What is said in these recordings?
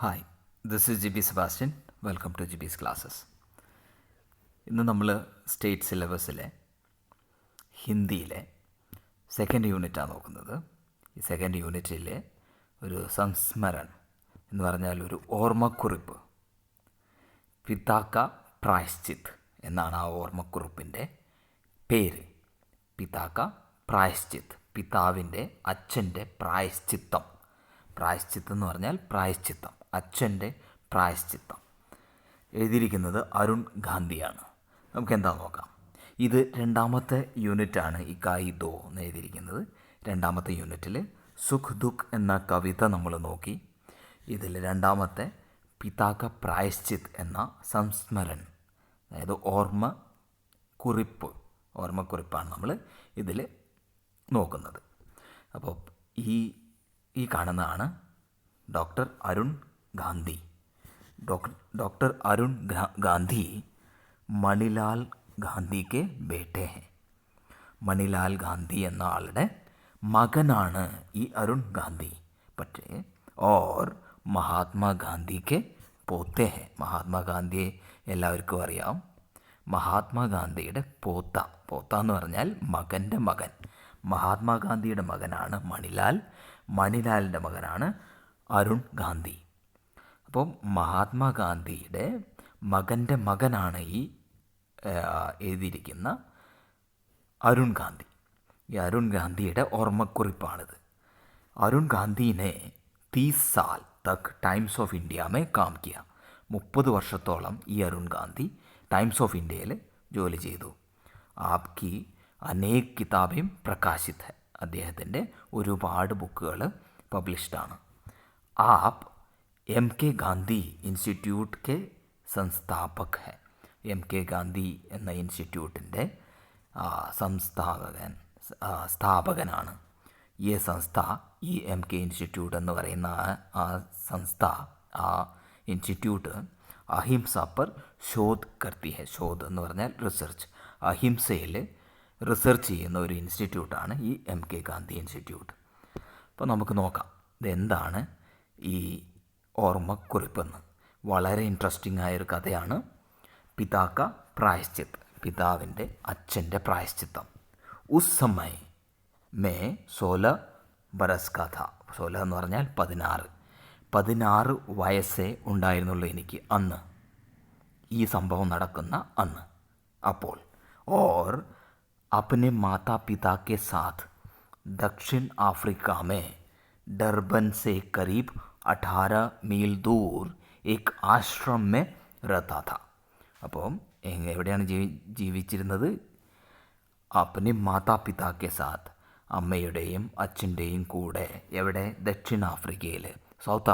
Hi, this is G B Sebastian. Welcome to G B's classes. ഇന്ന് നമ്മൾ state സിലബസിലെ ഹിന്ദിയിലെ second യൂണിറ്റാണ് നോക്കുന്നത്. ഈ സെക്കൻഡ് യൂണിറ്റിലെ ഒരു സംസ്മരൺ എന്ന് പറഞ്ഞാൽ ഒരു ഓർമ്മക്കുറിപ്പ്, പിതാക്ക പ്രായശ്ചിത്ത് എന്നാണ് ആ ഓർമ്മക്കുറിപ്പിൻ്റെ പേര്. പിതാക്ക പ്രായശ്ചിത്ത്, പിതാവിൻ്റെ അച്ഛൻ്റെ പ്രായശ്ചിത്തം. പ്രായശ്ചിത്തം എന്ന് പറഞ്ഞാൽ പ്രായശ്ചിത്തം, അച്ഛൻ്റെ പ്രായശ്ചിത്തം. എഴുതിയിരിക്കുന്നത് അരുൺ ഗാന്ധിയാണ്. നമുക്ക് എന്താ നോക്കാം. ഇത് രണ്ടാമത്തെ യൂണിറ്റാണ്. ഇക്കായി ദോ എന്ന് എഴുതിയിരിക്കുന്നത് രണ്ടാമത്തെ യൂണിറ്റിൽ സുഖ് ദുഃഖ് എന്ന കവിത നമ്മൾ നോക്കി. ഇതിൽ രണ്ടാമത്തെ പിതാക്ക പ്രായശ്ചിത്ത് എന്ന സംസ്മരൺ, അതായത് ഓർമ്മക്കുറിപ്പാണ് നമ്മൾ ഇതിൽ നോക്കുന്നത്. അപ്പോൾ ഈ കാണുന്നതാണ് ഡോക്ടർ അരുൺ ഗാന്ധി. ഡോക്ടർ അരുൺ ഗാന്ധി മണിലാൽ ഗാന്ധിക്ക് ബേട്ടെ ഹെ. മണിലാൽ ഗാന്ധി എന്ന ആളുടെ മകനാണ് ഈ അരുൺ ഗാന്ധി. പക്ഷേ ഓർ മഹാത്മാഗാന്ധിക്ക് പോത്തെ ഹെ. മഹാത്മാഗാന്ധിയെ എല്ലാവർക്കും അറിയാം. മഹാത്മാഗാന്ധിയുടെ പോത്ത എന്ന് പറഞ്ഞാൽ മകൻ്റെ മകൻ. മഹാത്മാഗാന്ധിയുടെ മകനാണ് മണിലാൽ. മണിലാലിൻ്റെ മകനാണ് അരുൺ ഗാന്ധി. അപ്പോൾ മഹാത്മാഗാന്ധിയുടെ മകൻ്റെ മകനാണ് ഈ എഴുതിയിരിക്കുന്ന അരുൺ ഗാന്ധി. ഈ അരുൺ ഗാന്ധിയുടെ ഓർമ്മക്കുറിപ്പാണിത്. അരുൺ ഗാന്ധിനെ 30 साल തക് ടൈംസ് ഓഫ് ഇന്ത്യ മേ കാം കിയ. 30 വർഷത്തോളം ഈ അരുൺ ഗാന്ധി ടൈംസ് ഓഫ് ഇന്ത്യയിൽ ജോലി ചെയ്തു. ആപ്കി അനേക് കിതാബേം പ്രകാശിത് ഹെ. അദ്ദേഹത്തിൻ്റെ ഒരുപാട് ബുക്കുകൾ പബ്ലിഷ്ഡാണ്. ആപ്പ് എം കെ ഗാന്ധി ഇൻസ്റ്റിറ്റ്യൂട്ട് കെ സംസ്ഥാപക് ഹെ. എം കെ ഗാന്ധി എന്ന ഇൻസ്റ്റിറ്റ്യൂട്ടിൻ്റെ സ്ഥാപകനാണ്. ഈ സംസ്ഥ, ഈ എം കെ ഇൻസ്റ്റിറ്റ്യൂട്ട് എന്ന് പറയുന്ന ആ ഇൻസ്റ്റിറ്റ്യൂട്ട് അഹിംസ പർ ശോധ് കർത്തി ഹെ. ശോധ് എന്ന് പറഞ്ഞാൽ റിസർച്ച്. അഹിംസയിൽ റിസർച്ച് ചെയ്യുന്ന ഒരു ഇൻസ്റ്റിറ്റ്യൂട്ടാണ് ഈ എം കെ ഗാന്ധി ഇൻസ്റ്റിറ്റ്യൂട്ട്. അപ്പോൾ നമുക്ക് നോക്കാം ഇതെന്താണ് ഈ ഓർമ്മക്കുറിപ്പെന്ന്. വളരെ ഇൻട്രസ്റ്റിംഗ് ആയൊരു കഥയാണ്. പിതാക്ക പ്രായശ്ചിത്ത്, പിതാവിൻ്റെ അച്ഛൻ്റെ പ്രായശ്ചിത്തം. ഉസ് സമയ മേ 16 ബരസ് കാ ഥാ. 16 എന്ന് പറഞ്ഞാൽ 16 വയസ്സേ ഉണ്ടായിരുന്നുള്ളൂ എനിക്ക് അന്ന്, ഈ സംഭവം നടക്കുന്ന അന്ന്. അപ്പോൾ ഓർ अपने माता पिता के साथ दक्षिण अफ्रीका में डरबन से करीब 18 मील दूर एक आश्रम में रहता था. അപ്പം എവിടെയാണ് ജീവിച്ചിരുന്നത്? अपने माता पिता के साथ, അമ്മയുടെയും അച്ഛൻ്റെയും കൂടെ. എവിടെ? ദക്ഷിണാഫ്രിക്കയിൽ, സൗത്ത്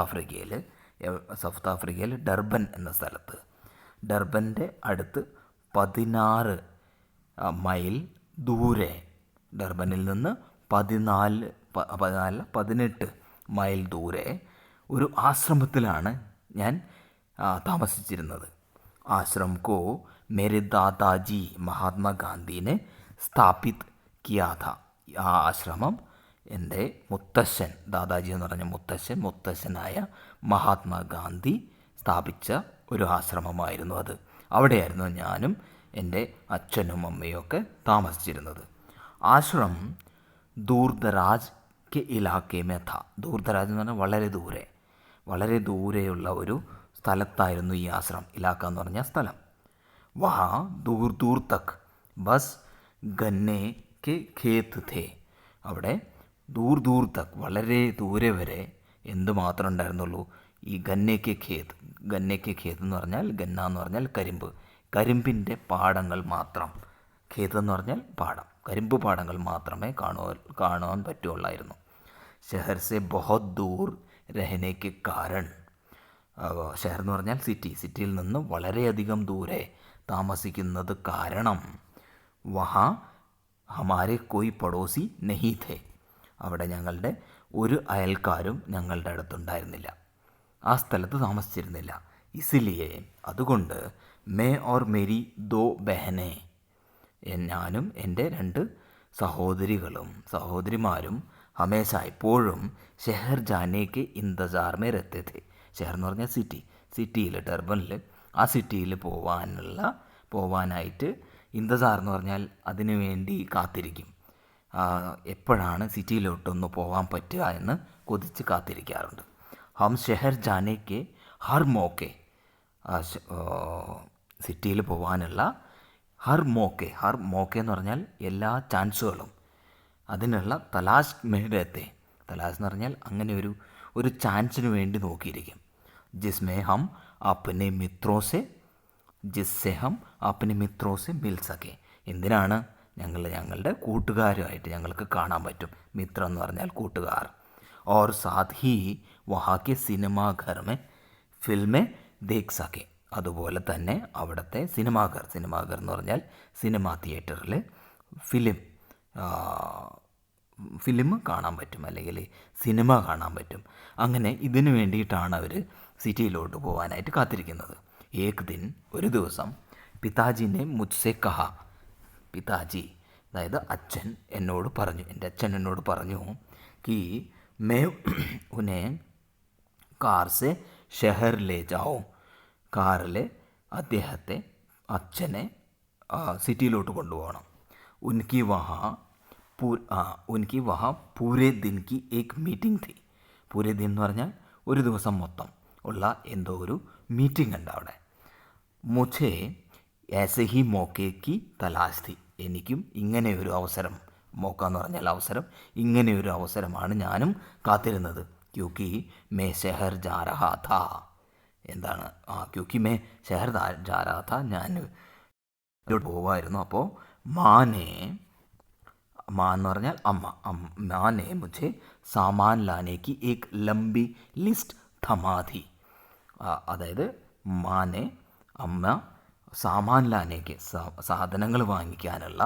ആഫ്രിക്കയിൽ ഡർബൻ എന്ന സ്ഥലത്ത്. ഡർബൻ്റെ അടുത്ത് 16 മൈൽ ദൂരെ, ഡർബനിൽ നിന്ന് 18 മൈൽ ദൂരെ ഒരു ആശ്രമത്തിലാണ് ഞാൻ താമസിച്ചിരുന്നത്. ആശ്രം കോ മേരെ ദാദാജി മഹാത്മാഗാന്ധിനെ സ്ഥാപിത് കിയാ ഥ. ആ ആശ്രമം എൻ്റെ മുത്തശ്ശൻ, ദാദാജി എന്ന് പറഞ്ഞ മുത്തശ്ശനായ മഹാത്മാഗാന്ധി സ്ഥാപിച്ച ഒരു ആശ്രമമായിരുന്നു അത്. അവിടെയായിരുന്നു ഞാനും എൻ്റെ അച്ഛനും അമ്മയും ഒക്കെ താമസിച്ചിരുന്നത്. Ashram ദൂർദരാജ് K ഇലാക്കെ may ഥ. ദൂർദരാജ് എന്ന് പറഞ്ഞാൽ വളരെ ദൂരെയുള്ള ഒരു സ്ഥലത്തായിരുന്നു ഈ ആശ്രം. ഇലാക്ക എന്ന് പറഞ്ഞാൽ സ്ഥലം. വഹാ ദൂർ തക് ബസ് ഗന്നെ കെ ഖേത്ത് ഥേ. അവിടെ ദൂർ തക്, വളരെ ദൂരെ വരെ എന്ത് മാത്രം ഉണ്ടായിരുന്നുള്ളൂ? ഈ ഗന്നേക്ക് ഖേത്ത് എന്ന് പറഞ്ഞാൽ, ഗന്ന എന്ന് പറഞ്ഞാൽ കരിമ്പിൻ്റെ പാടങ്ങൾ മാത്രം. ഖേത്ത് എന്ന് പറഞ്ഞാൽ പാടം, കരിമ്പ് പാടങ്ങൾ മാത്രമേ കാണുവാൻ പറ്റുള്ളായിരുന്നു. ഷെഹർ സെ ബഹുത് ദൂർ രഹനേക്ക് കാരൺ. ഷെഹർ എന്ന് പറഞ്ഞാൽ സിറ്റിയിൽ നിന്ന് വളരെയധികം ദൂരെ താമസിക്കുന്നത് കാരണം വഹാ ഹമാരെ കോയി പടോസി നഹീ ഥേ. അവിടെ ഞങ്ങളുടെ ഒരു അയൽക്കാരും ഞങ്ങളുടെ അടുത്തുണ്ടായിരുന്നില്ല, ആ സ്ഥലത്ത് താമസിച്ചിരുന്നില്ല. ഇസിലിയെ, അതുകൊണ്ട് മേ ഓർ മേരി 2 ബഹനെ, ഞാനും എൻ്റെ 2 സഹോദരിമാരും ഹമേശ എപ്പോഴും ഷെഹർ ജാനേക്ക് ഇന്തസാർമേ രഹത്തെ थे. ഷെഹർ എന്ന് പറഞ്ഞാൽ സിറ്റി, സിറ്റിയിൽ ഡർബനിൽ ആ സിറ്റിയിൽ പോവാനായിട്ട് ഇന്തസാർ എന്ന് പറഞ്ഞാൽ അതിനു വേണ്ടി കാത്തിരിക്കും. എപ്പോഴാണ് സിറ്റിയിലോട്ടൊന്ന് പോകാൻ പറ്റുക എന്ന് കൊതിച്ച് കാത്തിരിക്കാറുണ്ട്. ഹം ഷെഹർ ജാനേക്ക് ഹർ മോക്കെ, സിറ്റിയിൽ പോകാനുള്ള ഹർ മോക്കെ എന്ന് പറഞ്ഞാൽ എല്ലാ ചാൻസുകളും, അതിനുള്ള തലാഷ് മേടത്തെ, തലാഷ് എന്ന് പറഞ്ഞാൽ അങ്ങനെ ഒരു ചാൻസിന് വേണ്ടി നോക്കിയിരിക്കും. ജിസ്മേ ഹം അപ്പനെ മിത്രോസെ മിൽ സക്കെ, എന്തിനാണ് ഞങ്ങളുടെ കൂട്ടുകാരുമായിട്ട് ഞങ്ങൾക്ക് കാണാൻ പറ്റും. മിത്രം എന്ന് പറഞ്ഞാൽ കൂട്ടുകാർ. ഓർ സാത്ത് ഹി വഹാക്കെ സിനിമാഘർ ഫിൽമേ ദേഖ് സക്കെ, അതുപോലെ തന്നെ അവിടുത്തെ സിനിമാഘർ എന്ന് പറഞ്ഞാൽ സിനിമാ തിയേറ്ററിൽ ഫിലിം കാണാൻ പറ്റും, അല്ലെങ്കിൽ സിനിമ കാണാൻ പറ്റും. അങ്ങനെ ഇതിനു വേണ്ടിയിട്ടാണ് അവർ സിറ്റിയിലോട്ട് പോകാനായിട്ട് കാത്തിരിക്കുന്നത്. ഏക് ദിൻ, ഒരു ദിവസം, പിതാജിനെ മുജ്സെ കഹ, പിതാജി അതായത് അച്ഛൻ എന്നോട് പറഞ്ഞു, എൻ്റെ അച്ഛൻ എന്നോട് പറഞ്ഞു, കി മേ ഉനെ കാർ സെ ഷെഹർ ലേ ജാओ, കാറിൽ അച്ഛനെ സിറ്റിയിലോട്ട് കൊണ്ടുപോകണം. ഉൻകി വഹാ പൂരെ ദിൻ കി ഏക് മീറ്റിംഗ് തി, പൂരെ ദിൻ എന്ന് പറഞ്ഞാൽ ഒരു ദിവസം മൊത്തം ഉള്ള എന്തോ ഒരു മീറ്റിംഗ് ഉണ്ട് അവിടെ. മുझे ऐसे ही मौके की തലാശ് थी, എനിക്കും ഇങ്ങനെ ഒരു അവസരം, മോക്ക എന്ന് പറഞ്ഞാൽ അവസരം, ഇങ്ങനെ ഒരു അവസരമാണ് ഞാനും കാത്തിരുന്നത്. ക്യൂക്കി മേ ഷെഹർ ജാ രഹാ താ, എന്താണ് ക്യൂക്കി മേ ഷെഹർ ജാ രഹാ താ, ഞാൻ പോവായിരുന്നു. അപ്പോൾ മാ എന്ന് പറഞ്ഞാൽ അമ്മ, മാനെ മുझे സാമാൻ ലാനേക്ക് ഏക് ലംബി ലിസ്റ്റ് थमा थी, അതായത് അമ്മ സാമാൻ ലാനേക്ക് സാധനങ്ങൾ വാങ്ങിക്കാനുള്ള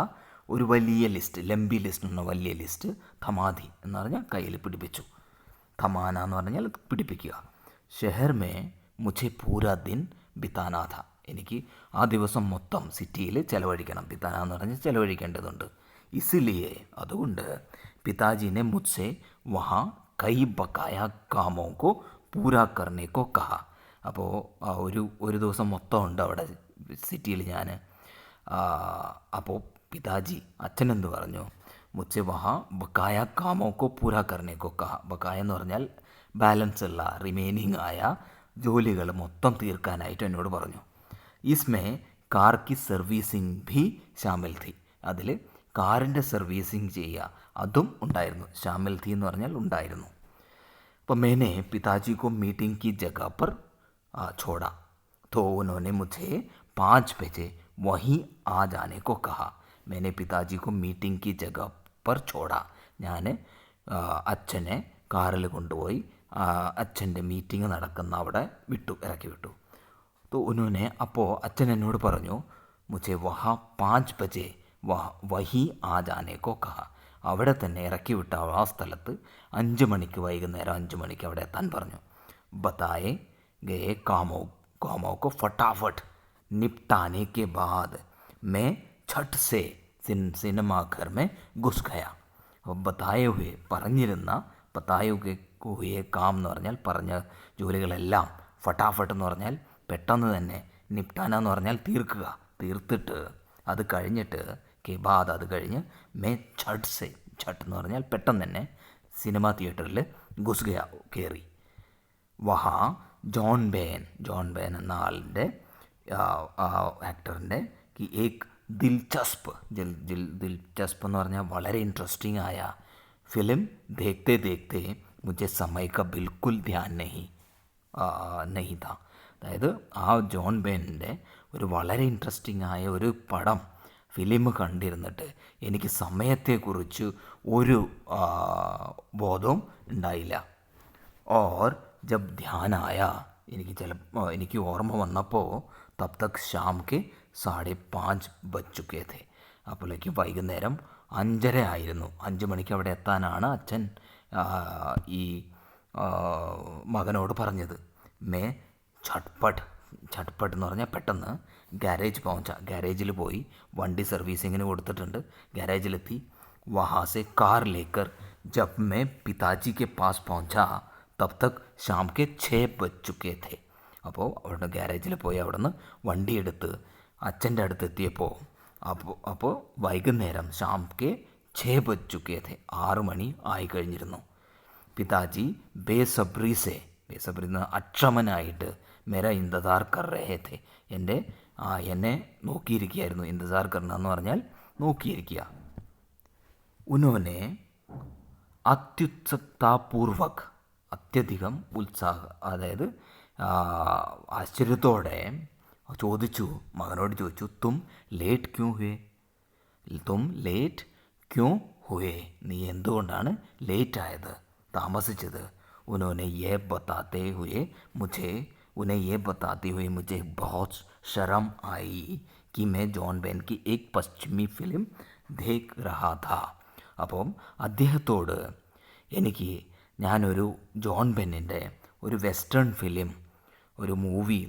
ഒരു വലിയ ലിസ്റ്റ്, ലംബി ലിസ്റ്റ് എന്ന വലിയ ലിസ്റ്റ്, ഥമാധി എന്ന് പറഞ്ഞാൽ കയ്യിൽ പിടിപ്പിച്ചു. ഥമാന എന്ന് പറഞ്ഞാൽ പിടിപ്പിക്കുക. ഷെഹർ മേ മുझे പൂരാ ദിൻ ബിതാനാ ഥ, എനിക്ക് ആ ദിവസം മൊത്തം സിറ്റിയിൽ ചിലവഴിക്കണം. ബിതാന എന്ന് പറഞ്ഞാൽ ചിലവഴിക്കേണ്ടതുണ്ട്. ഇസ്ലിയെ, അതുകൊണ്ട് പിതാജിനെ മുझसे വഹാ കൈ ബക്കായ കാമോ കോ പൂരാ കർണേ കോ കഹ, അപ്പോൾ ഒരു ദിവസം മൊത്തം ഉണ്ട് അവിടെ സിറ്റിയിൽ ഞാൻ. അപ്പോൾ പിതാജി അച്ഛനെന്ത് പറഞ്ഞു, മുझसे വഹാ ബക്കായ കാമോ കോ പൂരാ കർണേ കോ കഹ, ബക്കായ എന്ന് പറഞ്ഞാൽ ബാലൻസ് ഉള്ള റിമൈനിങ് ആയ ജോലികൾ മൊത്തം തീർക്കാനായിട്ട് എന്നോട് പറഞ്ഞു. ഇസ്മേ കാർ കി സർവീസിംഗ് ഭി ഷാമിൽ ഥി, അതിൽ കാറിൻ്റെ സർവീസിങ് ചെയ്യുക അതും ഉണ്ടായിരുന്നു. ഷാമിൽ ഥി എന്ന് പറഞ്ഞാൽ ഉണ്ടായിരുന്നു. അപ്പോൾ मैंने पिताजी को मीटिंग की जगह पर छोड़ा तो उन्होंने मुझे 5 बजे वहीं आ जाने को कहा. मैंने पिताजी को मीटिंग की जगह पर छोड़ा, ഞാൻ അച്ഛനെ കാറിൽ കൊണ്ടുപോയി അച്ഛൻ്റെ മീറ്റിംഗ് നടക്കുന്ന അവിടെ ഇറക്കി വിട്ടു. तो उन्होंने, അപ്പോൾ അച്ഛൻ എന്നോട് പറഞ്ഞു, मुझे वहाँ 5 बजे വഹി ആ ജാനെ കോ കഹ, അവിടെ തന്നെ ഇറക്കി വിട്ട ആ സ്ഥലത്ത് 5 മണിക്ക്, വൈകുന്നേരം 5 മണിക്ക് അവിടെ എത്താൻ പറഞ്ഞു. ബതായെ ഗയെ കാമോ കോ ഫട്ടാഫട്ട് നിപ്ടാനെ K ബാദ് may Chhath say സിനിമാഘർ may ഘുസ് Gaya. ബതായെ ഹുയെ, പറഞ്ഞിരുന്ന, ബതായെ ഹുയെ കാം എന്ന് പറഞ്ഞാൽ പറഞ്ഞ ജോലികളെല്ലാം, ഫട്ടാഫട്ട് എന്ന് പറഞ്ഞാൽ പെട്ടെന്ന് തന്നെ, നിപ്ടാന എന്ന് പറഞ്ഞാൽ തീർത്തിട്ട് അത് കഴിഞ്ഞിട്ട്, കെ ബാദ് അത് കഴിഞ്ഞ്, മേ ഛട്ട് സേ, ഛട്ട് എന്ന് പറഞ്ഞാൽ പെട്ടെന്ന് തന്നെ സിനിമാ തിയേറ്ററിൽ ഘുസ് ഗയ കയറി. വഹാ ജോൺ ബേൻ എന്ന ആളിൻ്റെ ആക്ടറിൻ്റെ ഏക് ദിൽചസ്പ് എന്ന് പറഞ്ഞാൽ വളരെ ഇൻട്രസ്റ്റിംഗ് ആയ ഫിലിം ദേഖ്തേ ദേഖ്തേ മുझे समय का बिल्कुल ध्यान नहीं था, അതായത് ആ ജോൺ ബേനിൻ്റെ ഒരു വളരെ ഇൻട്രസ്റ്റിംഗ് ആയ ഒരു ഫിലിം കണ്ടിരുന്നിട്ട് എനിക്ക് സമയത്തെക്കുറിച്ച് ഒരു ബോധവും ഉണ്ടായില്ല. ഓർ ജബ് ധ്യാനായ, എനിക്ക് ഓർമ്മ വന്നപ്പോൾ തബ് തക് ഷാം കെ 5:30 ബജ് ചുക്കേ थे, അപ്പോഴേക്കും വൈകുന്നേരം 5:30 ആയിരുന്നു. 5 മണിക്ക് അവിടെ എത്താനാണ് അച്ഛൻ ഈ മകനോട് പറഞ്ഞത്. മേ ഛട്ട്പട്ട് എന്ന് പറഞ്ഞാൽ പെട്ടെന്ന് ഗാരേജിൽ പോയി, വണ്ടി സർവീസിങ്ങിന് കൊടുത്തിട്ടുണ്ട്, ഗാരേജിലെത്തി. വഹാസെ കാർ ലേക്കർ जब मैं पिताजी के पास पहुंचा तब तक शाम के 6 बज चुके थे. അപ്പോൾ അവിടെ ഗ്യാരേജിൽ പോയി അവിടെ നിന്ന് വണ്ടിയെടുത്ത് അച്ഛൻ്റെ അടുത്തെത്തിയപ്പോൾ അപ്പോൾ വൈകുന്നേരം ഷാം കെ 6 ബജ് ചുക്കേ थे, 6 മണി ആയി കഴിഞ്ഞിരുന്നു. പിതാജി ബേസബ്രി അക്ഷമനായിട്ട് മേര ഇന്തസാർ കർ രഹേ थे, എന്നെ നോക്കിയിരിക്കുകയായിരുന്നു. ഇന്തസാർ കർണ എന്ന് പറഞ്ഞാൽ നോക്കിയിരിക്കുക. ഉന്നോനെ അത്യുത്സുകതാപൂർവക്, അത്യധികം അതായത് ആശ്ചര്യത്തോടെ മകനോട് ചോദിച്ചു, തും ലേറ്റ് ക്യൂ ഹുവേ, നീ എന്തുകൊണ്ടാണ് ലേറ്റായത്, താമസിച്ചത്. ഉन्होंने ये बताते हुए मुझे बहुत शर्म आई कि मैं जॉन बेन की एक पश्चिमी फिल्म देख रहा था. അപ്പം അദ്ദേഹത്തോട് ഞാനൊരു ജോൺ ബെന്നിൻ്റെ ഒരു വെസ്റ്റേൺ ഫിലിം, ഒരു മൂവി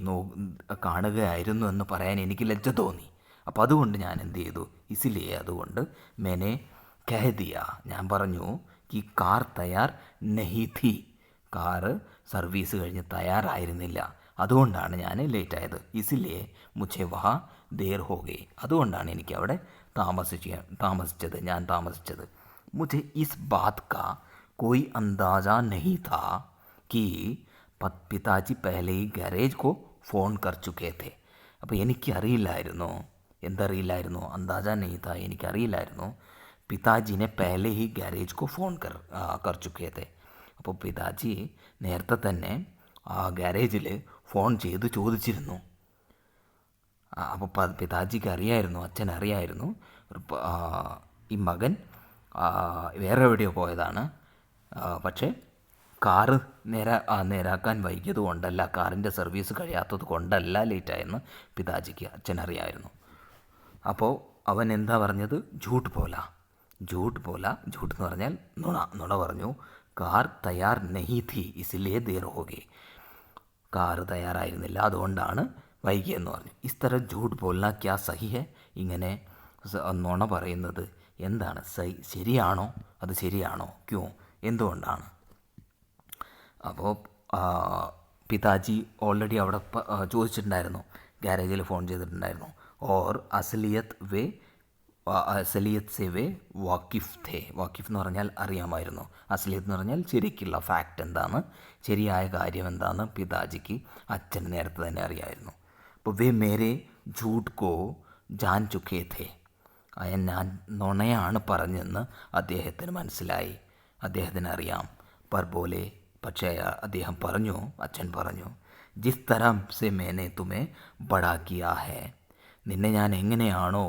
കാണുകയായിരുന്നു എന്ന് പറയാൻ എനിക്ക് ലജ്ജ തോന്നി. അപ്പോൾ അതുകൊണ്ട് ഞാൻ എന്ത് ചെയ്തു, അതുകൊണ്ട് മേനെ കഹദിയ, ഞാൻ പറഞ്ഞു കി കാർ തയ്യാർ നഹി ഥി, കാറ് സർവീസ് കഴിഞ്ഞ് തയ്യാറായിരുന്നില്ല, അതുകൊണ്ടാണ് ഞാൻ ലേറ്റായത്. മുझे വഹാ ദേർ ഹോ ഗയി, അതുകൊണ്ടാണ് എനിക്ക് അവിടെ ഞാൻ താമസിച്ചത്. മുझे ഇസ് ബാത് കാ कोई अंदाज़ा नहीं था कि പിതാജി പഹലെ ഹി ഗാരേജ് കോ ഫോൺ കർ ചുക്കേ थे. അപ്പോൾ എനിക്കറിയില്ലായിരുന്നു, എന്തറിയില്ലായിരുന്നു, അന്താജ നെയ് താ, എനിക്കറിയില്ലായിരുന്നു പിതാജിനെ പഹലെ ഹി ഗാരേജ് കോ ഫോൺ കർ ചുക്കേ थे. അപ്പോൾ പിതാജി നേരത്തെ തന്നെ ആ ഗാരേജിൽ ഫോൺ ചെയ്ത് ചോദിച്ചിരുന്നു. അപ്പോൾ പിതാജിക്ക് അറിയായിരുന്നു, അച്ഛനറിയായിരുന്നു ഈ മകൻ വേറെ എവിടെയോ പോയതാണ്. പക്ഷേ കാറ് നേരാക്കാൻ വൈകിയത് കൊണ്ടല്ല, കാറിൻ്റെ സർവീസ് കഴിയാത്തത് കൊണ്ടല്ല ലേറ്റായെന്ന് പിതാജിക്ക് അച്ഛനറിയായിരുന്നു. അപ്പോൾ അവൻ എന്താ പറഞ്ഞത്, झूठ बोला झूठ എന്ന് പറഞ്ഞാൽ നുണ പറഞ്ഞു. കാർ തയ്യാർ നഹി ഥി ഇസ്ലിയേ ദേർ ഹോ ഗയി, കാറ് തയ്യാറായിരുന്നില്ല അതുകൊണ്ടാണ് വൈകിയെന്ന് പറഞ്ഞു. ഇസ് തരഹ് झूठ बोलना क्या सही है, ഇങ്ങനെ നുണ പറയുന്നത് എന്താണ് ശരിയാണോ, അത് ശരിയാണോ, ക്യോ, എന്തുകൊണ്ടാണ്. അപ്പോൾ പിതാജി ഓൾറെഡി അവിടെ ചോദിച്ചിട്ടുണ്ടായിരുന്നു, ഗാരേജിൽ ഫോൺ ചെയ്തിട്ടുണ്ടായിരുന്നു. ഓർ അസലിയത്ത് സെ വേ വാക്കിഫ് ഥേ, വാക്കിഫ് എന്ന് പറഞ്ഞാൽ അറിയാമായിരുന്നു, അസലിയത്ത് എന്ന് പറഞ്ഞാൽ ശരിക്കുള്ള ഫാക്റ്റ് എന്താണ്, ശരിയായ കാര്യം എന്താണെന്ന് പിതാജിക്ക് അച്ഛൻ നേരത്തെ തന്നെ അറിയാമായിരുന്നു. അപ്പോൾ വേ മേരെ झूठ को जान चुके थे, ഞാൻ നുണയാണ് പറഞ്ഞെന്ന് അദ്ദേഹത്തിന് മനസ്സിലായി, അദ്ദേഹത്തിന് അറിയാം. പർ ബോലെ, പക്ഷേ അദ്ദേഹം പറഞ്ഞു, അച്ഛൻ പറഞ്ഞു, ജിസ് തരം സെ മേനെ തുമേ ബടാ കിയാ ഹേ, നിന്നെ ഞാൻ എങ്ങനെയാണോ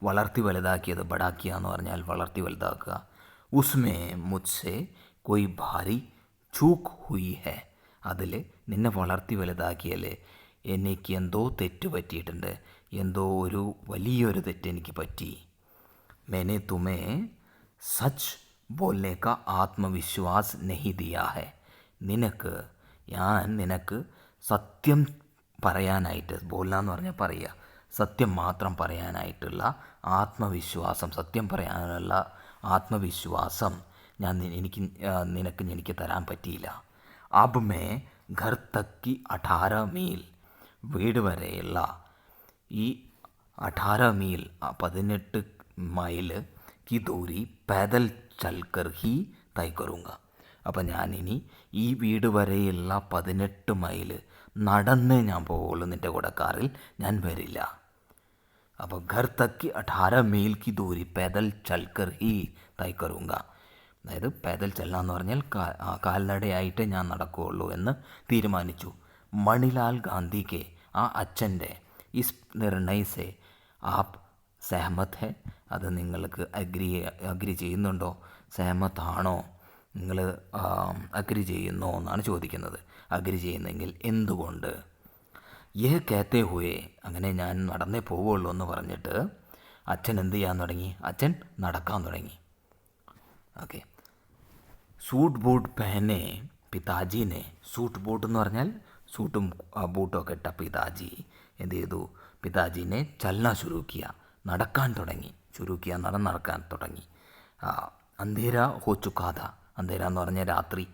വളർത്തി വലുതാക്കിയത്, ബടാക്കിയ എന്ന് പറഞ്ഞാൽ വളർത്തി വലുതാക്കുക. ഉസ്മേ മുജ്സെ കൊയ് ഭാരി ചൂക്ക് ഹുയി ഹേ, അതിൽ നിന്നെ വളർത്തി വലുതാക്കിയാൽ എനിക്ക് എന്തോ തെറ്റ് പറ്റിയിട്ടുണ്ട്, എന്തോ ഒരു വലിയൊരു തെറ്റ് എനിക്ക് പറ്റി. मैंने तुम्हें सच बोलने का आत्मविश्वास नहीं दिया है, നിനക്ക് സത്യം പറയാനായിട്ട്, ബോല്ല എന്ന് പറഞ്ഞാൽ പറയുക, സത്യം മാത്രം പറയാനായിട്ടുള്ള ആത്മവിശ്വാസം, സത്യം പറയാനുള്ള ആത്മവിശ്വാസം നിനക്ക് തരാൻ പറ്റിയില്ല. അബ് മേ ഘർ തക് കി 18 മീൽ, വീട് വരെയുള്ള ഈ 18 മീൽ 18 മൈൽ की दूरी पैदल चलकर ही तय करूँगा. അപ്പോൾ ഞാനിനി ഈ വീട് വരെയുള്ള 18 മൈൽ നടന്നേ ഞാൻ പോവുള്ളൂ, നിൻ്റെ കൂടെ കാറിൽ ഞാൻ വരില്ല. അപ്പോൾ ഘർ തക് की 18 മീൽ की दूरी पैदल चलकर ही तय करूँगा, അതായത് पैदल चलना എന്ന് പറഞ്ഞാൽ കാൽനടയായിട്ട് ഞാൻ നടക്കുകയുള്ളൂ എന്ന് തീരുമാനിച്ചു. മണിലാൽ ഗാന്ധിക്ക്, ആ അച്ഛൻ്റെ ഇസ് നിർണയസെ ആപ് സഹമത് ഹെ, അത് നിങ്ങൾക്ക് അഗ്രി ചെയ്യുന്നുണ്ടോ, സഹമത്താണോ, നിങ്ങൾ അഗ്രി ചെയ്യുന്നോ എന്നാണ് ചോദിക്കുന്നത്. അഗ്രി ചെയ്യുന്നെങ്കിൽ എന്തുകൊണ്ട്. യഹ് കേത്തെ ഹുയെ, അങ്ങനെ ഞാൻ നടന്നേ പോവുള്ളൂ എന്ന് പറഞ്ഞിട്ട് അച്ഛൻ എന്ത് ചെയ്യാൻ തുടങ്ങി, അച്ഛൻ നടക്കാൻ തുടങ്ങി. ഓക്കെ. സൂട്ട് ബൂട്ട് പെഹനെ പിതാജീനെ, സൂട്ട് ബൂട്ട് എന്ന് പറഞ്ഞാൽ സൂട്ടും ബൂട്ടും ഒക്കെ ഇട്ട പിതാജി എന്ത് ചെയ്തു, പിതാജീനെ ചലന ശുരു കിയ, നടക്കാൻ തുടങ്ങി. നടക്കാൻ തുടങ്ങി. അന്ധേര ഹോ ചുക്കാ ഥാ. അന്ധേര എന്ന് പറഞ്ഞാൽ രാത്രി,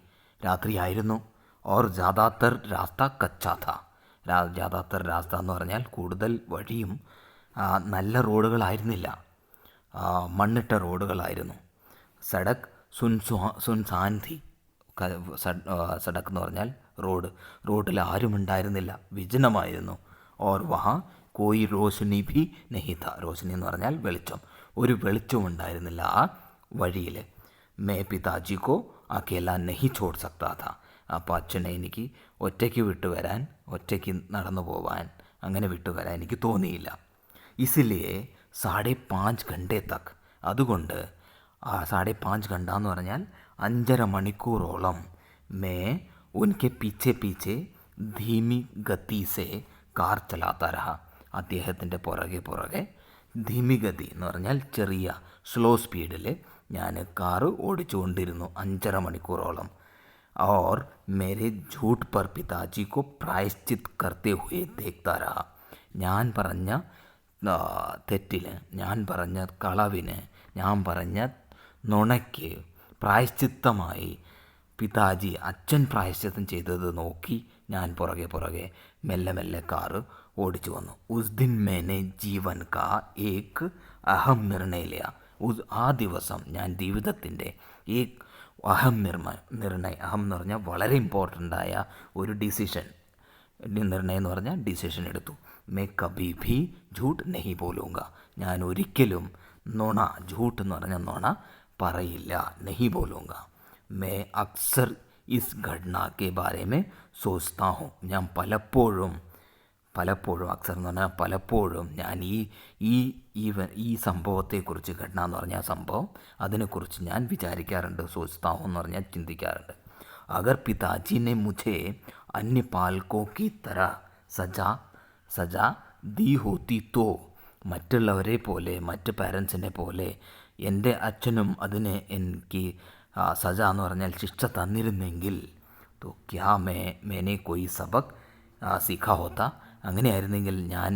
രാത്രിയായിരുന്നു. ഓർ ജാദാത്തർ രാസ്ത കച്ചാ ഥാ. ജാദാത്തർ രാസ്ത എന്ന് പറഞ്ഞാൽ കൂടുതൽ വഴിയും നല്ല റോഡുകളായിരുന്നില്ല, മണ്ണിട്ട റോഡുകളായിരുന്നു. സഡക് സുൻസാൻ ഥി. സഡക് എന്ന് പറഞ്ഞാൽ റോഡ്, റോഡിൽ ആരും ഉണ്ടായിരുന്നില്ല, വിജനമായിരുന്നു. ഓർ വഹാ കോയി റോഷനി ഭി നഹി ഥാ. റോഷനി എന്ന് പറഞ്ഞാൽ വെളിച്ചം, ഒരു വെളിച്ചവും ഉണ്ടായിരുന്നില്ല ആ വഴിയിൽ. മേ പിതാജി കോ അക്കേല നഹി ചോട് സക്താ ഥാ. അപ്പോൾ അച്ഛനെ എനിക്ക് ഒറ്റയ്ക്ക് വിട്ടുവരാൻ, ഒറ്റയ്ക്ക് നടന്നു പോവാൻ, അങ്ങനെ വിട്ടുവരാൻ എനിക്ക് തോന്നിയില്ല. ഇസിലിയെ 5.5 ഘണ്ടെ തക്. അതുകൊണ്ട് 5.5 ഘണ്ട എന്ന് പറഞ്ഞാൽ 5.5 മണിക്കൂറോളം മേ ഉൻകെ പീച്ചെ പീച്ചെ ധീമി ഗതി സെ കാർ ചലാത്ത രഹ. അദ്ദേഹത്തിൻ്റെ പുറകെ ധീമി ഗതി എന്ന് പറഞ്ഞാൽ ചെറിയ സ്ലോ സ്പീഡിൽ ഞാൻ കാറ് ഓടിച്ചുകൊണ്ടിരുന്നു 5.5 മണിക്കൂറോളം. और मेरे झूठ पर पिताजी को प्रायश्चित करते हुए देखता रहा. ഞാൻ പറഞ്ഞ തെറ്റിന്, ഞാൻ പറഞ്ഞ കളവിന്, ഞാൻ പറഞ്ഞ നുണയ്ക്ക് പ്രായശ്ചിത്തമായി പിതാജി, അച്ഛൻ പ്രായശ്ചിത്തം ചെയ്തത് നോക്കി ഞാൻ പുറകെ മെല്ലെ മെല്ലെ കാറ് ഓടിച്ചു വന്നു. ഉസ് ദിൻ മേനെ ജീവൻ കാ ഏക് അഹം നിർണയ ലിയ. ആ ദിവസം ഞാൻ ജീവിതത്തിൻ്റെ ഏക് അഹം നിർണയം, അഹം എന്ന് പറഞ്ഞാൽ വളരെ ഇമ്പോർട്ടൻ്റായ ഒരു ഡിസിഷൻ, നിർണയം എന്ന് പറഞ്ഞാൽ ഡിസിഷൻ എടുത്തു. മേ കബി ഭി झूठ नहीं बोलूँगा. ഞാൻ ഒരിക്കലും നുണ, झूठ എന്ന് പറഞ്ഞാൽ നുണ പറയില്ല. नहीं बोलूँगा. मैं अक्सर इस घटना के बारे में सोचता हूँ. ഞാൻ പലപ്പോഴും, അക്സർ എന്ന് പറഞ്ഞാൽ പലപ്പോഴും, ഞാൻ ഈ സംഭവത്തെക്കുറിച്ച്, ഘടന എന്ന് പറഞ്ഞാൽ സംഭവം, അതിനെക്കുറിച്ച് ഞാൻ വിചാരിക്കാറുണ്ട്. സോച്താഹു എന്ന് പറഞ്ഞാൽ ചിന്തിക്കാറുണ്ട്. അഗർ പിതാജി നെ മുझे अन्य पालकों की तरह സജാ ദീ ഹോത്തി തോ. മറ്റുള്ളവരെ പോലെ, മറ്റ് പാരൻസിനെ പോലെ എൻ്റെ അച്ഛനും അതിന് എനിക്ക് സജ എന്ന് പറഞ്ഞാൽ ശിക്ഷ തന്നിരുന്നെങ്കിൽ, തോ ക്യാ മേനെ കോയി സബക് സിഖാ ഹോത്ത. അങ്ങനെയായിരുന്നെങ്കിൽ ഞാൻ,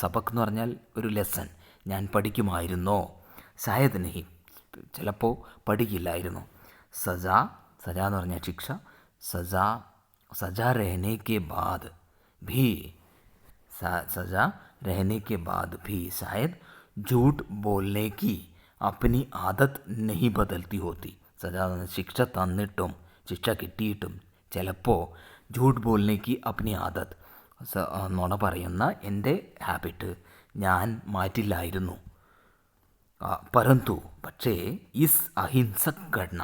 സബക് എന്ന് പറഞ്ഞാൽ ഒരു ലെസൺ, ഞാൻ പഠിക്കുമായിരുന്നോ? ശായദ് നഹി, ചിലപ്പോൾ പഠിക്കില്ലായിരുന്നു. സജ എന്ന് പറഞ്ഞാൽ ശിക്ഷ. സജ രഹനെ കെ ബാദ് ഭി, सज़ा रहने के बाद भी शायद झूठ बोलने की अपनी आदत नहीं बदलती होती. സജാ ശിക്ഷ തന്നിട്ടും, ശിക്ഷ കിട്ടിയിട്ടും ചിലപ്പോൾ झूठ बोलने की अपनी आदत, നുണ പറയുന്ന എൻ്റെ ഹാബിറ്റ് ഞാൻ മാറ്റില്ലായിരുന്നു. പരന്തു, പക്ഷേ ഇസ് അഹിംസക് ഘടന,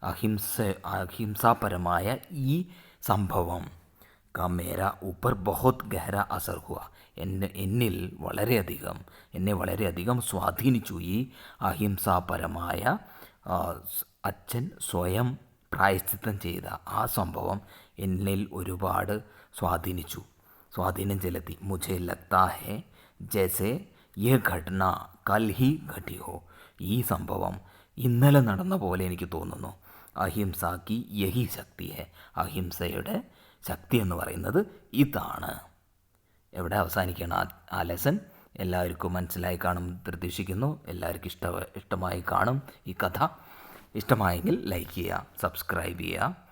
അഹിംസാപരമായ ഈ സംഭവം का मेरा ऊपर बहुत गहरा असर हुआ. എന്നെ വളരെയധികം സ്വാധീനിച്ചു ഈ അഹിംസാപരമായ, അച്ഛൻ സ്വയം പ്രായശ്ചിത്തം ചെയ്ത ആ സംഭവം എന്നിൽ ഒരുപാട് സ്വാധീനം ചെലുത്തി. മുझे लगता है जैसे ये घटना कल ही घटी हो. ഈ സംഭവം ഇന്നലെ നടന്ന പോലെ എനിക്ക് തോന്നുന്നു. അഹിംസാക്കി യഹി ശക്തി ഹെ. അഹിംസയുടെ ശക്തി എന്ന് പറയുന്നത് ഇതാണ്. എവിടെ അവസാനിക്കണം ആ ലെസൺ? എല്ലാവർക്കും മനസ്സിലായി കാണും പ്രതീക്ഷിക്കുന്നു. എല്ലാവർക്കും ഇഷ്ടമായി കാണും ഈ കഥ. ഇഷ്ടമായെങ്കിൽ ലൈക്ക് ചെയ്യുക, സബ്സ്ക്രൈബ് ചെയ്യുക.